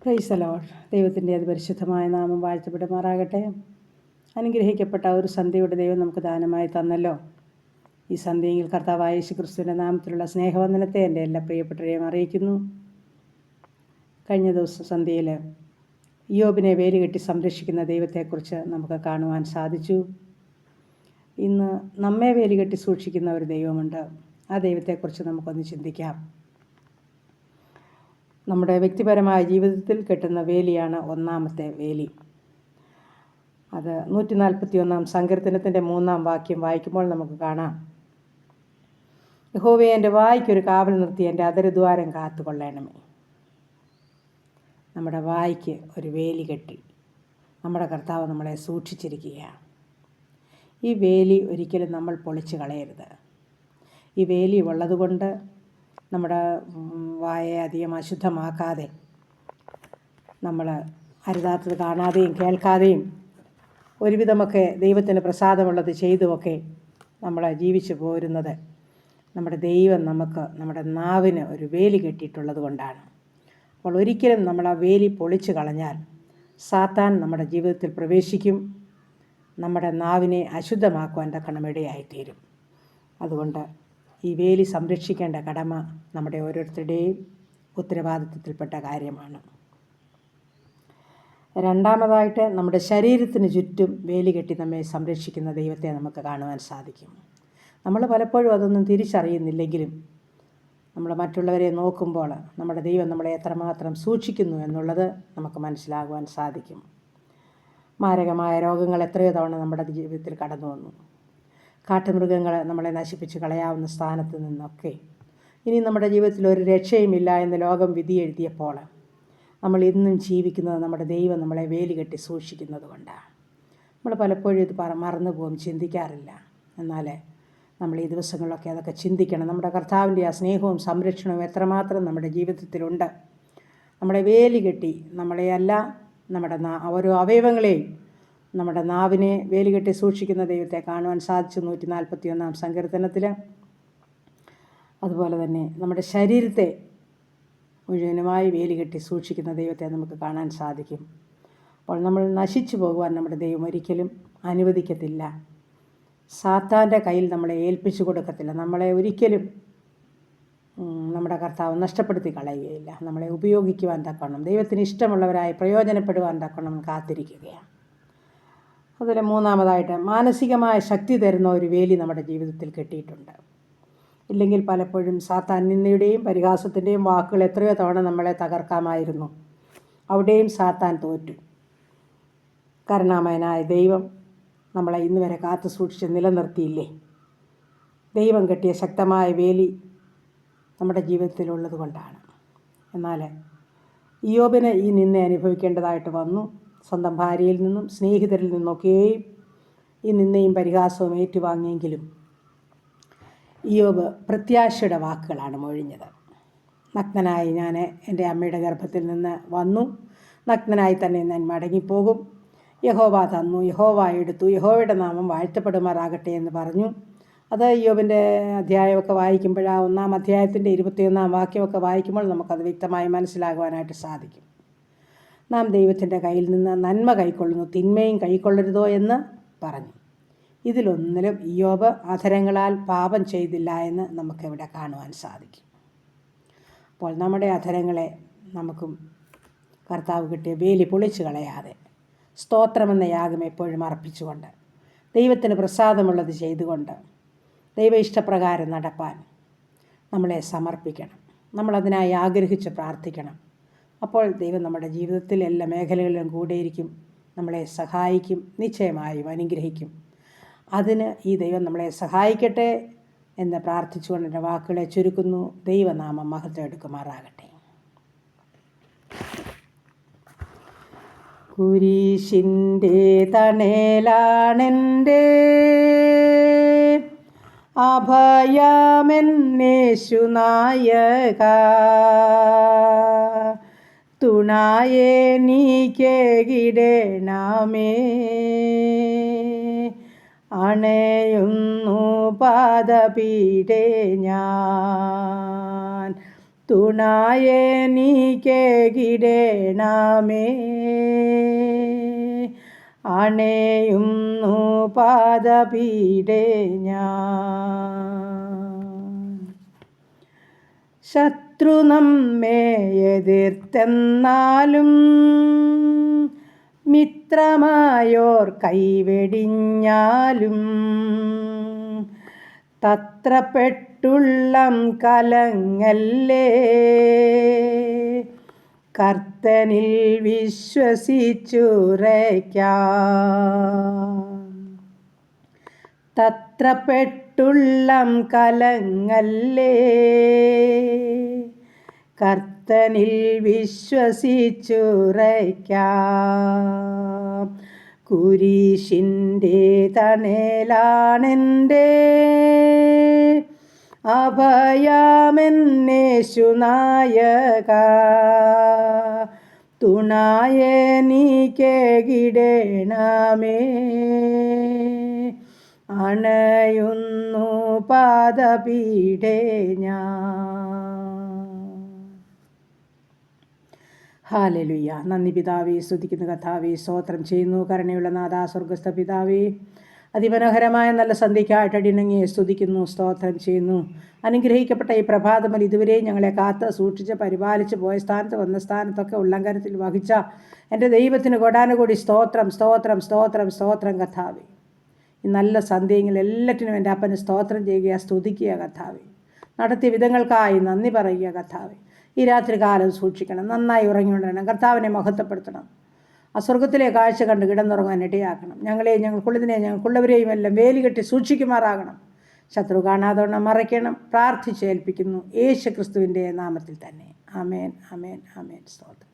Praise the Lord. ദൈവത്തിൻ്റെ അതിപരിശുദ്ധമായ നാമം വാഴ്ത്തപ്പെടുമാറാകട്ടെ. അനുഗ്രഹിക്കപ്പെട്ട ഒരു സന്ധ്യയുടെ ദൈവം നമുക്ക് ദാനമായി തന്നല്ലോ. ഈ സന്ധ്യയിൽ കർത്താവായ യേശുക്രിസ്തുവിൻ്റെ നാമത്തിലുള്ള സ്നേഹവന്ദനത്തെ എൻ്റെ എല്ലാ പ്രിയപ്പെട്ടവരെയും അറിയിക്കുന്നു. കഴിഞ്ഞ ദിവസം സന്ധ്യയിൽ ഇയ്യോബിനെ വേലികെട്ടി സംരക്ഷിക്കുന്ന ദൈവത്തെക്കുറിച്ച് നമുക്ക് കാണുവാൻ സാധിച്ചു. ഇന്ന് നമ്മെ വേലികെട്ടി സൂക്ഷിക്കുന്ന ഒരു ദൈവമുണ്ട്. ആ ദൈവത്തെക്കുറിച്ച് നമുക്കൊന്ന് ചിന്തിക്കാം. നമ്മുടെ വ്യക്തിപരമായ ജീവിതത്തിൽ കെട്ടുന്ന വേലിയാണ് ഒന്നാമത്തെ വേലി. അത് 141 സങ്കീർത്തനത്തിൻ്റെ 3 വാക്യം വായിക്കുമ്പോൾ നമുക്ക് കാണാം. യഹോവേ, എൻ്റെ വായ്ക്കൊരു കാവൽ നിർത്തി എൻ്റെ അധരദ്വാരം കാത്തുകൊള്ളണമേ. നമ്മുടെ വായ്ക്ക് ഒരു വേലി കെട്ടി നമ്മുടെ കർത്താവ് നമ്മളെ സൂക്ഷിച്ചിരിക്കുകയാണ്. ഈ വേലി ഒരിക്കലും നമ്മൾ പൊളിച്ച് കളയരുത്. ഈ വേലി ഉള്ളതുകൊണ്ട് നമ്മുടെ വായെ അധികം അശുദ്ധമാക്കാതെ, നമ്മൾ അരുതാത്തത് കാണാതെയും കേൾക്കാതെയും ഒരുവിധമൊക്കെ ദൈവത്തിന് പ്രസാദമുള്ളത് ചെയ്തുമൊക്കെ നമ്മൾ ജീവിച്ചു പോരുന്നത് നമ്മുടെ ദൈവം നമുക്ക് നമ്മുടെ നാവിന് ഒരു വേലി കെട്ടിയിട്ടുള്ളത് കൊണ്ടാണ്. അപ്പോൾ ഒരിക്കലും നമ്മൾ ആ വേലി പൊളിച്ചു കളഞ്ഞാൽ സാത്താൻ നമ്മുടെ ജീവിതത്തിൽ പ്രവേശിക്കും, നമ്മുടെ നാവിനെ അശുദ്ധമാക്കുവാൻ തക്കണമിടയായിത്തീരും. അതുകൊണ്ട് ഈ വേലി സംരക്ഷിക്കേണ്ട കടമ നമ്മുടെ ഓരോരുത്തരുടെയും ഉത്തരവാദിത്വത്തിൽപ്പെട്ട കാര്യമാണ്. രണ്ടാമതായിട്ട്, നമ്മുടെ ശരീരത്തിന് ചുറ്റും വേലി കെട്ടി നമ്മെ സംരക്ഷിക്കുന്ന ദൈവത്തെ നമുക്ക് കാണുവാൻ സാധിക്കും. നമ്മൾ പലപ്പോഴും അതൊന്നും തിരിച്ചറിയുന്നില്ലെങ്കിലും നമ്മൾ മറ്റുള്ളവരെ നോക്കുമ്പോൾ നമ്മുടെ ദൈവം നമ്മളെ എത്രമാത്രം സൂക്ഷിക്കുന്നു എന്നുള്ളത് നമുക്ക് മനസ്സിലാകുവാൻ സാധിക്കും. മാരകമായ രോഗങ്ങൾ എത്രയോ തവണ നമ്മുടെ ജീവിതത്തിൽ കടന്നു വന്നു. കാട്ടുമൃഗങ്ങൾ നമ്മളെ നശിപ്പിച്ച് കളയാവുന്ന സ്ഥാനത്ത് നിന്നൊക്കെ ഇനി നമ്മുടെ ജീവിതത്തിൽ ഒരു രക്ഷയുമില്ല എന്ന് ലോകം വിധി എഴുതിയപ്പോൾ നമ്മൾ ഇന്നും ജീവിക്കുന്നത് നമ്മുടെ ദൈവം നമ്മളെ വേലി കെട്ടി സൂക്ഷിക്കുന്നത് കൊണ്ടാണ്. നമ്മൾ പലപ്പോഴും ഇത് മറന്നു പോകും, ചിന്തിക്കാറില്ല. എന്നാൽ നമ്മൾ ഈ ദിവസങ്ങളിലൊക്കെ അതൊക്കെ ചിന്തിക്കണം. നമ്മുടെ കർത്താവിൻ്റെ ആ സ്നേഹവും സംരക്ഷണവും എത്രമാത്രം നമ്മുടെ ജീവിതത്തിലുണ്ട്. നമ്മളെ വേലി കെട്ടി നമ്മളെയല്ല, നമ്മുടെ ഓരോ അവയവങ്ങളെയും, നമ്മുടെ നാവിനെ വേലികെട്ടി സൂക്ഷിക്കുന്ന ദൈവത്തെ കാണുവാൻ സാധിച്ചു 141 സങ്കീർത്തനത്തിൽ. അതുപോലെ തന്നെ നമ്മുടെ ശരീരത്തെ മുഴുവനുമായി വേലികെട്ടി സൂക്ഷിക്കുന്ന ദൈവത്തെ നമുക്ക് കാണാൻ സാധിക്കും. അപ്പോൾ നമ്മൾ നശിച്ചു പോകുവാൻ നമ്മുടെ ദൈവം ഒരിക്കലും അനുവദിക്കത്തില്ല. സാത്താൻ്റെ കയ്യിൽ നമ്മളെ ഏൽപ്പിച്ചു കൊടുക്കത്തില്ല. നമ്മളെ ഒരിക്കലും നമ്മുടെ കർത്താവ് നഷ്ടപ്പെടുത്തി കളയുകയില്ല. നമ്മളെ ഉപയോഗിക്കുവാൻ തക്കണം, ദൈവത്തിന് ഇഷ്ടമുള്ളവരായി പ്രയോജനപ്പെടുവാൻ തക്കണം കാത്തിരിക്കുകയാണ്. അതുപോലെ മൂന്നാമതായിട്ട്, മാനസികമായ ശക്തി തരുന്ന ഒരു വേലി നമ്മുടെ ജീവിതത്തിൽ കെട്ടിയിട്ടുണ്ട്. ഇല്ലെങ്കിൽ പലപ്പോഴും സാത്താൻ നിന്ദയുടെയും പരിഹാസത്തിൻ്റെയും വാക്കുകൾ എത്രയോ തവണ നമ്മളെ തകർക്കാമായിരുന്നു. അവിടെയും സാത്താൻ തോറ്റു. കരുണാമയനായ ദൈവം നമ്മളെ ഇന്ന് വരെ കാത്തു സൂക്ഷിച്ച് നിലനിർത്തിയില്ലേ. ദൈവം കെട്ടിയ ശക്തമായ വേലി നമ്മുടെ ജീവിതത്തിലുള്ളത് കൊണ്ടാണ്. എന്നാൽ ഇയ്യോബിന് ഈ നിന്ദ അനുഭവിക്കേണ്ടതായിട്ട് വന്നു. സ്വന്തം ഭാര്യയിൽ നിന്നും സ്നേഹിതരിൽ നിന്നൊക്കെയും ഈ നിന്ദയും പരിഹാസവും ഏറ്റുവാങ്ങിയെങ്കിലും ഇയ്യോബ് പ്രത്യാശയുടെ വാക്കുകളാണ് മൊഴിഞ്ഞത്. നഗ്നനായി ഞാൻ എൻ്റെ അമ്മയുടെ ഗർഭത്തിൽ നിന്ന് വന്നു, നഗ്നനായി തന്നെ ഞാൻ മടങ്ങിപ്പോകും. യഹോവ തന്നു, യഹോവ എടുത്തു, യഹോവയുടെ നാമം വാഴ്ത്തപ്പെടുമാറാകട്ടെ എന്ന് പറഞ്ഞു. അത് ഇയ്യോബിൻ്റെ അധ്യായമൊക്കെ വായിക്കുമ്പോൾ, ആ 1 അധ്യായത്തിൻ്റെ 21 വാക്യമൊക്കെ വായിക്കുമ്പോൾ നമുക്കത് വ്യക്തമായി മനസ്സിലാകുവാനായിട്ട് സാധിക്കും. നാം ദൈവത്തിൻ്റെ കയ്യിൽ നിന്ന് നന്മ കൈക്കൊള്ളുന്നു, തിന്മയും കൈക്കൊള്ളരുതോ എന്ന് പറഞ്ഞു. ഇതിലൊന്നിലും ഇയ്യോബ് അധരങ്ങളാൽ പാപം ചെയ്തില്ല എന്ന് നമുക്കിവിടെ കാണുവാൻ സാധിക്കും. അപ്പോൾ നമ്മുടെ അധരങ്ങളെ നമുക്കും കർത്താവ് കിട്ടിയ വേലി പൊളിച്ചു കളയാതെ സ്തോത്രമെന്ന യാഗം എപ്പോഴും അർപ്പിച്ചുകൊണ്ട് ദൈവത്തിന് പ്രസാദമുള്ളത് ചെയ്തുകൊണ്ട് ദൈവ ഇഷ്ടപ്രകാരം നടപ്പാൻ നമ്മളെ സമർപ്പിക്കണം. നമ്മളതിനായി ആഗ്രഹിച്ച് പ്രാർത്ഥിക്കണം. അപ്പോൾ ദൈവം നമ്മുടെ ജീവിതത്തിൽ എല്ലാ മേഖലകളിലും കൂടെയിരിക്കും, നമ്മളെ സഹായിക്കും, നിശ്ചയമായും അനുഗ്രഹിക്കും. അതിന് ഈ ദൈവം നമ്മളെ സഹായിക്കട്ടെ എന്ന് പ്രാർത്ഥിച്ചുകൊണ്ട് എൻ്റെ വാക്കുകളെ ചുരുക്കുന്നു. ദൈവനാമം മഹത്വം എടുക്കുമാറാകട്ടെ. കുരിശിൻ്റെ തണലാണെൻ്റെ അഭയമെന്നേശുനായക, തുണയെ നീക്കിടണമേ. അണയുന്നു പാദപീഠേ ഞാൻ, തുണായെനിക്കേകിടേണമേ. അണയുന്നു പാദപീഠേ ഞാൻ. ശത്രു നമ്മെ എതിർത്തെന്നാലും മിത്രമായോർ കൈവെടിഞ്ഞാലും തത്രപ്പെട്ടുള്ളം കലങ്ങല്ലേ. കർത്തനിൽ വിശ്വസിച്ചുറയ്ക്കാം. തത്രപ്പെട്ടുള്ളം കലങ്ങല്ലേ. കർത്തനിൽ വിശ്വസിച്ചുറയ്ക്കാം. കുരിശിൻ്റെ തണലാണെൻ്റെ അഭയമെന്നേശുനായക. തുണായെനിക്കേകിടേണമേ. അണയുന്നു പാദപീഠേ ഞാൻ. ഹല്ലേലൂയ. നന്ദി പിതാവേ, സ്തുതിക്കുന്ന കർത്താവേ, സ്തോത്രം ചെയ്യുന്നു. കരുണയുള്ള നാഥാ, സ്വർഗ്ഗസ്ഥ പിതാവേ, അതിമനോഹരമായ നല്ല സന്ധ്യയ്ക്കായിട്ട് അടിയങ്ങയെ സ്തുതിക്കുന്നു, സ്തോത്രം ചെയ്യുന്നു. അനുഗ്രഹിക്കപ്പെട്ട ഈ പ്രഭാതമൽ ഇതുവരെ ഞങ്ങളെ കാത്ത് സൂക്ഷിച്ച് പരിപാലിച്ച് പോയ സ്ഥാനത്ത് വന്ന സ്ഥാനത്തൊക്കെ ഉള്ളംകരത്തിൽ വഹിച്ച എൻ്റെ ദൈവത്തിന് കൊടാനുകൂടി സ്തോത്രം, സ്തോത്രം, സ്തോത്രം, സ്തോത്രം കർത്താവേ. ഈ നല്ല സന്ധ്യയിൽ എല്ലാറ്റിനും എൻ്റെ അപ്പന് സ്തോത്രം ചെയ്യുക, സ്തുതിക്കുക കർത്താവേ. നടത്തിയ വിധങ്ങൾക്കായി നന്ദി പറയുക കർത്താവേ. ഈ രാത്രി കാലം സൂക്ഷിക്കണം, നന്നായി ഉറങ്ങിക്കൊണ്ടിരണം, കർത്താവിനെ മഹത്വപ്പെടുത്തണം. അസ്വർഗത്തിലെ കാഴ്ച കണ്ട് കിടന്നുറങ്ങാൻ ഇടയാക്കണം. ഞങ്ങളെയും ഞങ്ങൾക്കുള്ളതിനെയും ഞങ്ങൾക്കുള്ളവരെയും എല്ലാം വേലി കെട്ടി സൂക്ഷിക്കുമാറാകണം. ശത്രു കാണാതോണം മറയ്ക്കണം. പ്രാർത്ഥിച്ചേൽപ്പിക്കുന്നു യേശു ക്രിസ്തുവിൻ്റെ നാമത്തിൽ തന്നെ. ആമേൻ, ആമേൻ, ആമേൻ. സ്തോത്രം.